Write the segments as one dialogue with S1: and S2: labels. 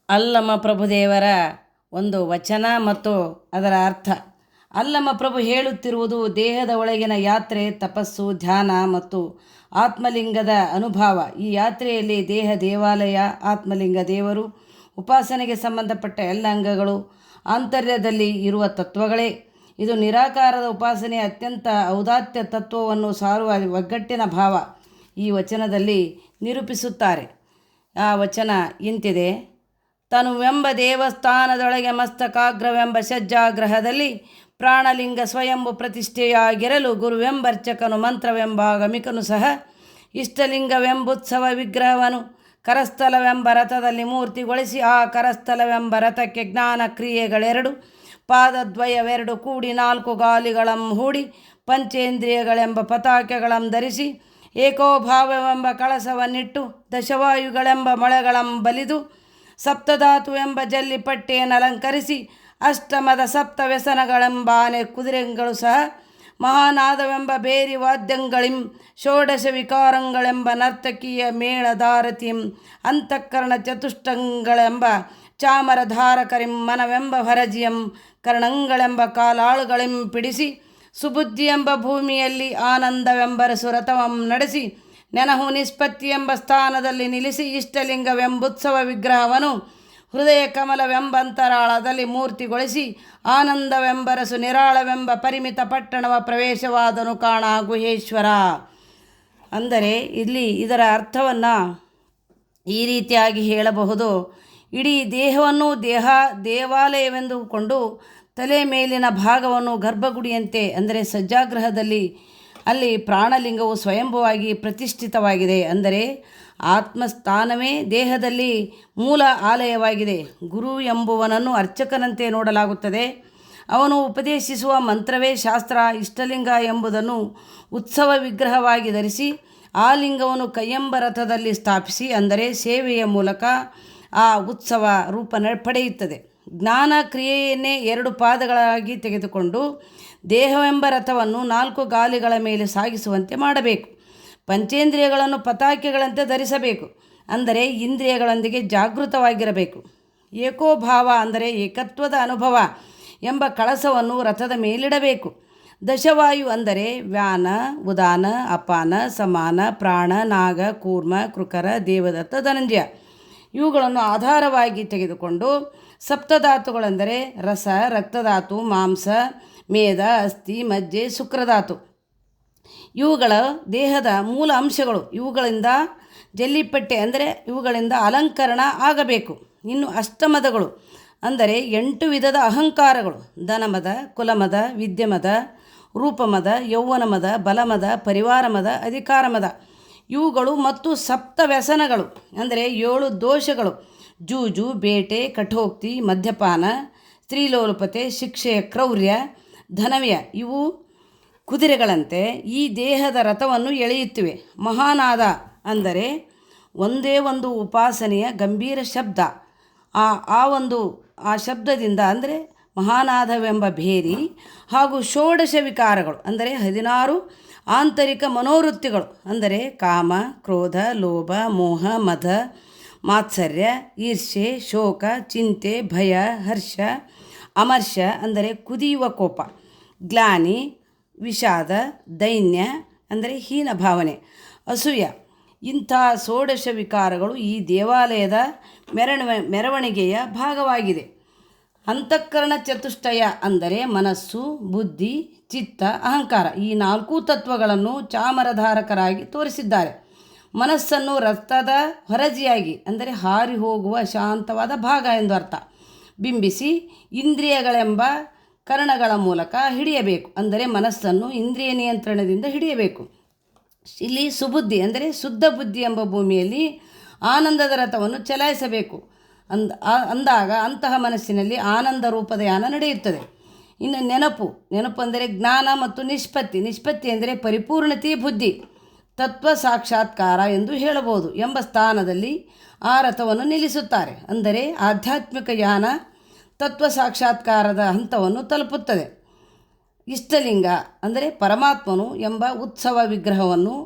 S1: ಅಲ್ಲಮ ಪ್ರಭುದೇವರ ಒಂದು ವಚನ ಮತ್ತು ಅದರ ಅರ್ಥ. ಅಲ್ಲಮ ಪ್ರಭು ಹೇಳುತ್ತಿರುವುದು ದೇಹದ ಒಳಗಿನ ಯಾತ್ರೆ, ತಪಸ್ಸು, ಧ್ಯಾನ ಮತ್ತು ಆತ್ಮಲಿಂಗದ ಅನುಭವ. ಈ ಯಾತ್ರೆಯಲ್ಲಿ ದೇಹ ದೇವಾಲಯ, ಆತ್ಮಲಿಂಗ ದೇವರು, ಉಪಾಸನೆಗೆ ಸಂಬಂಧಪಟ್ಟ ಎಲ್ಲ ಅಂಗಗಳು, ಆಂತರ್ಯದಲ್ಲಿ ಇರುವ ತತ್ವಗಳೇ. ಇದು ನಿರಾಕಾರದ ಉಪಾಸನೆಯ ಅತ್ಯಂತ ಔದಾತ್ಯ ತತ್ವವನ್ನು ಸಾರುವ ಒಗ್ಗಟ್ಟಿನ ಭಾವ ಈ ವಚನದಲ್ಲಿ ನಿರೂಪಿಸುತ್ತಾರೆ. ಆ ವಚನ ಇಂತಿದೆ: ತನುವೆಂಬ ದೇವಸ್ಥಾನದೊಳಗೆ ಮಸ್ತಕಾಗ್ರವೆಂಬ ಸಜ್ಜಾಗ್ರಹದಲ್ಲಿ ಪ್ರಾಣಲಿಂಗ ಸ್ವಯಂಭು ಪ್ರತಿಷ್ಠೆಯಾಗಿರಲು ಗುರುವೆಂಬರ್ಚಕನು ಮಂತ್ರವೆಂಬಾಗಮಿಕನು ಸಹ ಇಷ್ಟಲಿಂಗವೆಂಬುತ್ಸವ ವಿಗ್ರಹವನು ಕರಸ್ಥಲವೆಂಬ ರಥದಲ್ಲಿ ಮೂರ್ತಿಗೊಳಿಸಿ ಆ ಕರಸ್ಥಲವೆಂಬ ರಥಕ್ಕೆ ಜ್ಞಾನ ಕ್ರಿಯೆಗಳೆರಡು, ಪಾದದ್ವಯವೆರಡು ಕೂಡಿ, ನಾಲ್ಕು ಗಾಲಿಗಳಂ ಹೂಡಿ, ಪಂಚೇಂದ್ರಿಯಗಳೆಂಬ ಪತಾಕೆಗಳಂ ಧರಿಸಿ, ಏಕೋಭಾವವೆಂಬ ಕಳಸವನ್ನಿಟ್ಟು, ದಶವಾಯುಗಳೆಂಬ ಮೊಳೆಗಳಂ ಬಲಿದು, ಸಪ್ತಧಾತು ಎಂಬ ಜಲ್ಲಿಪಟ್ಟೆಯನ್ನು ಅಲಂಕರಿಸಿ, ಅಷ್ಟಮದ ಸಪ್ತ ವ್ಯಸನಗಳೆಂಬಾನೆ ಕುದುರೆಗಳು ಸಹ, ಮಹಾನಾದವೆಂಬ ಬೇರಿ ವಾದ್ಯಗಳಿಂ, ಷೋಡಶ ವಿಕಾರಗಳೆಂಬ ನರ್ತಕೀಯ ಮೇಳಧಾರತಿಂ, ಅಂತಃಕರಣ ಚತುಷ್ಟಂಗಳೆಂಬ ಚಾಮರಧಾರಕರಿಂ, ಮನವೆಂಬ ಭರಜಿಯಂ, ಕರ್ಣಂಗಳೆಂಬ ಕಾಲಾಳುಗಳಿಂ ಪಿಡಿಸಿ, ಸುಬುದ್ಧಿ ಎಂಬ ಭೂಮಿಯಲ್ಲಿ ಆನಂದವೆಂಬರಸು ರಥವಂ ನಡೆಸಿ, ನೆನಹು ನಿಷ್ಪತ್ತಿ ಎಂಬ ಸ್ಥಾನದಲ್ಲಿ ನಿಲ್ಲಿಸಿ, ಇಷ್ಟಲಿಂಗವೆಂಬುತ್ಸವ ವಿಗ್ರಹವನ್ನು ಹೃದಯ ಕಮಲವೆಂಬಂತರಾಳದಲ್ಲಿ ಮೂರ್ತಿಗೊಳಿಸಿ, ಆನಂದವೆಂಬರಸು ನಿರಾಳವೆಂಬ ಪರಿಮಿತ ಪಟ್ಟಣವ ಪ್ರವೇಶವಾದನು ಕಾಣ ಗುಹೇಶ್ವರ. ಅಂದರೆ ಇಲ್ಲಿ ಇದರ ಅರ್ಥವನ್ನು ಈ ರೀತಿಯಾಗಿ ಹೇಳಬಹುದು: ಇಡೀ ದೇಹವನ್ನು ದೇವಾಲಯವೆಂದುಕೊಂಡು ತಲೆ ಮೇಲಿನ ಭಾಗವನ್ನು ಗರ್ಭಗುಡಿಯಂತೆ, ಅಂದರೆ ಸಜ್ಜಾಗ್ರಹದಲ್ಲಿ ಅಲ್ಲಿ ಪ್ರಾಣಲಿಂಗವು ಸ್ವಯಂಭುವಾಗಿ ಪ್ರತಿಷ್ಠಿತವಾಗಿದೆ. ಅಂದರೆ ಆತ್ಮಸ್ಥಾನವೇ ದೇಹದಲ್ಲಿ ಮೂಲ ಆಲಯವಾಗಿದೆ. ಗುರು ಎಂಬುವನನ್ನು ಅರ್ಚಕನಂತೆ ನೋಡಲಾಗುತ್ತದೆ. ಅವನು ಉಪದೇಶಿಸುವ ಮಂತ್ರವೇ ಶಾಸ್ತ್ರ. ಇಷ್ಟಲಿಂಗ ಎಂಬುದನ್ನು ಉತ್ಸವ ವಿಗ್ರಹವಾಗಿ ಧರಿಸಿ ಆ ಲಿಂಗವನ್ನು ಕೈಯೆಂಬ ರಥದಲ್ಲಿ ಸ್ಥಾಪಿಸಿ, ಅಂದರೆ ಸೇವೆಯ ಮೂಲಕ ಆ ಉತ್ಸವ ರೂಪ ಪಡೆಯುತ್ತದೆ. ಜ್ಞಾನ ಕ್ರಿಯೆಯನ್ನೇ ಎರಡು ಪಾದಗಳಾಗಿ ತೆಗೆದುಕೊಂಡು ದೇಹವೆಂಬ ರಥವನ್ನು ನಾಲ್ಕು ಗಾಲಿಗಳ ಮೇಲೆ ಸಾಗಿಸುವಂತೆ ಮಾಡಬೇಕು. ಪಂಚೇಂದ್ರಿಯಗಳನ್ನು ಪತಾಕೆಗಳಂತೆ ಧರಿಸಬೇಕು, ಅಂದರೆ ಇಂದ್ರಿಯಗಳೊಂದಿಗೆ ಜಾಗೃತವಾಗಿರಬೇಕು. ಏಕೋಭಾವ ಅಂದರೆ ಏಕತ್ವದ ಅನುಭವ ಎಂಬ ಕಳಸವನ್ನು ರಥದ ಮೇಲಿಡಬೇಕು. ದಶವಾಯು ಅಂದರೆ ವ್ಯಾನ, ಉದಾನ, ಅಪಾನ, ಸಮಾನ, ಪ್ರಾಣ, ನಾಗ, ಕೂರ್ಮ, ಕೃಕರ, ದೇವದತ್ತ, ಧನಂಜಯ ಇವುಗಳನ್ನು ಆಧಾರವಾಗಿ ತೆಗೆದುಕೊಂಡು, ಸಪ್ತಧಾತುಗಳೆಂದರೆ ರಸ, ರಕ್ತಧಾತು, ಮಾಂಸ, ಮೇದ, ಅಸ್ಥಿ, ಮಜ್ಜೆ, ಶುಕ್ರಧಾತು ಇವುಗಳ ದೇಹದ ಮೂಲ ಅಂಶಗಳು. ಇವುಗಳಿಂದ ಜಲ್ಲಿಪಟ್ಟೆ ಅಂದರೆ ಇವುಗಳಿಂದ ಅಲಂಕರಣ ಆಗಬೇಕು. ಇನ್ನು ಅಷ್ಟಮದಗಳು ಅಂದರೆ 8 ವಿಧದ ಅಹಂಕಾರಗಳು: ಧನಮದ, ಕುಲಮದ, ವಿದ್ಯಮದ, ರೂಪಮದ, ಯೌವನಮದ, ಬಲಮದ, ಪರಿವಾರಮದ, ಅಧಿಕಾರಮದ ಇವುಗಳು. ಮತ್ತು ಸಪ್ತ ವ್ಯಸನಗಳು ಅಂದರೆ 7 ದೋಷಗಳು: ಜೂಜು, ಬೇಟೆ, ಕಠೋಕ್ತಿ, ಮದ್ಯಪಾನ, ಸ್ತ್ರೀಲೋಲುಪತೆ, ಶಿಕ್ಷೆಯ ಕ್ರೌರ್ಯ, ಧನವ್ಯ ಇವು ಕುದುರೆಗಳಂತೆ ಈ ದೇಹದ ರಥವನ್ನು ಎಳೆಯುತ್ತಿವೆ. ಮಹಾನಾದ ಅಂದರೆ ಒಂದೇ ಒಂದು ಉಪಾಸನೆಯ ಗಂಭೀರ ಶಬ್ದ. ಆ ಶಬ್ದದಿಂದ ಅಂದರೆ ಮಹಾನಾದವೆಂಬ ಭೇರಿ ಹಾಗೂ ಷೋಡಶ ವಿಕಾರಗಳು ಅಂದರೆ 16 ಆಂತರಿಕ ಮನೋವೃತ್ತಿಗಳು, ಅಂದರೆ ಕಾಮ, ಕ್ರೋಧ, ಲೋಭ, ಮೋಹ, ಮದ, ಮಾತ್ಸರ್ಯ, ಈರ್ಷೆ, ಶೋಕ, ಚಿಂತೆ, ಭಯ, ಹರ್ಷ, ಅಮರ್ಷ ಅಂದರೆ ಕುದಿಯುವ ಕೋಪ, ಗ್ಲಾನಿ, ವಿಷಾದ, ದೈನ್ಯ ಅಂದರೆ ಹೀನ ಭಾವನೆ, ಅಸೂಯ ಇಂಥ ಷೋಡಶ ವಿಕಾರಗಳು ಈ ದೇವಾಲಯದ ಮೆರವಣಿಗೆಯ ಭಾಗವಾಗಿದೆ. ಅಂತಃಕರಣ ಚತುಷ್ಟಯ ಅಂದರೆ ಮನಸ್ಸು, ಬುದ್ಧಿ, ಚಿತ್ತ, ಅಹಂಕಾರ ಈ 4 ತತ್ವಗಳನ್ನು ಚಾಮರಧಾರಕರಾಗಿ ತೋರಿಸಿದ್ದಾರೆ. ಮನಸ್ಸನ್ನು ರಥದ ಹೊರಜಿಯಾಗಿ ಅಂದರೆ ಹಾರಿ ಹೋಗುವ ಶಾಂತವಾದ ಭಾಗ ಎಂದು ಅರ್ಥ ಬಿಂಬಿಸಿ, ಇಂದ್ರಿಯಗಳೆಂಬ ಕರ್ಣಗಳ ಮೂಲಕ ಹಿಡಿಯಬೇಕು. ಅಂದರೆ ಮನಸ್ಸನ್ನು ಇಂದ್ರಿಯ ನಿಯಂತ್ರಣದಿಂದ ಹಿಡಿಯಬೇಕು. ಇಲ್ಲಿ ಸುಬುದ್ಧಿ ಅಂದರೆ ಶುದ್ಧ ಬುದ್ಧಿ ಎಂಬ ಭೂಮಿಯಲ್ಲಿ ಆನಂದದ ರಥವನ್ನು ಚಲಾಯಿಸಬೇಕು. ಅಂದಾಗ ಅಂತಹ ಮನಸ್ಸಿನಲ್ಲಿ ಆನಂದ ರೂಪದ ಯಾನ ನಡೆಯುತ್ತದೆ. ಇನ್ನು ನೆನಪು ಅಂದರೆ ಜ್ಞಾನ ಮತ್ತು ನಿಷ್ಪತ್ತಿ ಅಂದರೆ ಪರಿಪೂರ್ಣತೆ, ಬುದ್ಧಿ, ತತ್ವ ಸಾಕ್ಷಾತ್ಕಾರ ಎಂದು ಹೇಳಬಹುದು ಎಂಬ ಸ್ಥಾನದಲ್ಲಿ ಆ ರಥವನ್ನು ನಿಲ್ಲಿಸುತ್ತಾರೆ. ಅಂದರೆ ಆಧ್ಯಾತ್ಮಿಕ ಯಾನ ತತ್ವ ಸಾಕ್ಷಾತ್ಕಾರದ ಹಂತವನ್ನು ತಲುಪುತ್ತದೆ. ಇಷ್ಟಲಿಂಗ ಅಂದರೆ ಪರಮಾತ್ಮನು ಎಂಬ ಉತ್ಸವ ವಿಗ್ರಹವನ್ನು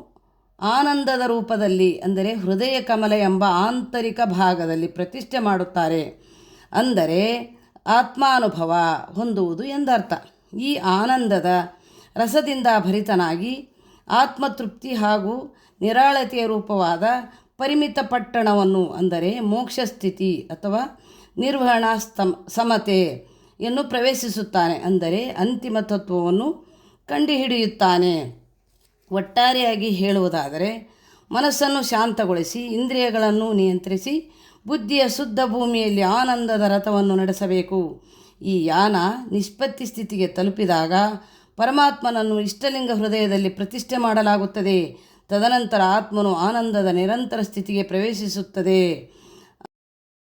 S1: ಆನಂದದ ರೂಪದಲ್ಲಿ ಅಂದರೆ ಹೃದಯ ಕಮಲ ಎಂಬ ಆಂತರಿಕ ಭಾಗದಲ್ಲಿ ಪ್ರತಿಷ್ಠೆ ಮಾಡುತ್ತಾರೆ. ಅಂದರೆ ಆತ್ಮಾನುಭವ ಹೊಂದುವುದು ಎಂದರ್ಥ. ಈ ಆನಂದದ ರಸದಿಂದ ಭರಿತನಾಗಿ ಆತ್ಮತೃಪ್ತಿ ಹಾಗೂ ನಿರಾಳತೆಯ ರೂಪವಾದ ಪರಿಮಿತ ಪಟ್ಟಣವನ್ನು ಅಂದರೆ ಮೋಕ್ಷ ಸ್ಥಿತಿ ಅಥವಾ ನಿರ್ವಹಣಾ ಸಮತೆಯನ್ನು ಪ್ರವೇಶಿಸುತ್ತಾನೆ. ಅಂದರೆ ಅಂತಿಮ ತತ್ವವನ್ನು ಕಂಡುಹಿಡಿಯುತ್ತಾನೆ. ಒಟ್ಟಾರೆಯಾಗಿ ಹೇಳುವುದಾದರೆ ಮನಸ್ಸನ್ನು ಶಾಂತಗೊಳಿಸಿ ಇಂದ್ರಿಯಗಳನ್ನು ನಿಯಂತ್ರಿಸಿ ಬುದ್ಧಿಯ ಶುದ್ಧ ಭೂಮಿಯಲ್ಲಿ ಆನಂದದ ರಥವನ್ನು ನಡೆಸಬೇಕು. ಈ ಯಾನ ನಿಷ್ಪತ್ತಿ ಸ್ಥಿತಿಗೆ ತಲುಪಿದಾಗ ಪರಮಾತ್ಮನನ್ನು ಇಷ್ಟಲಿಂಗ ಹೃದಯದಲ್ಲಿ ಪ್ರತಿಷ್ಠೆ ಮಾಡಲಾಗುತ್ತದೆ. ತದನಂತರ ಆತ್ಮನು ಆನಂದದ ನಿರಂತರ ಸ್ಥಿತಿಗೆ ಪ್ರವೇಶಿಸುತ್ತದೆ.